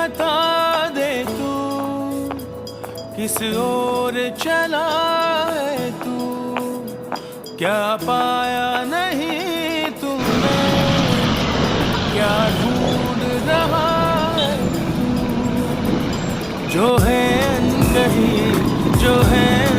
बता दे तू किस ओर चला है तू, क्या पाया नहीं तूने, क्या ढूंढ रहा है तू। जो है अनकही, जो है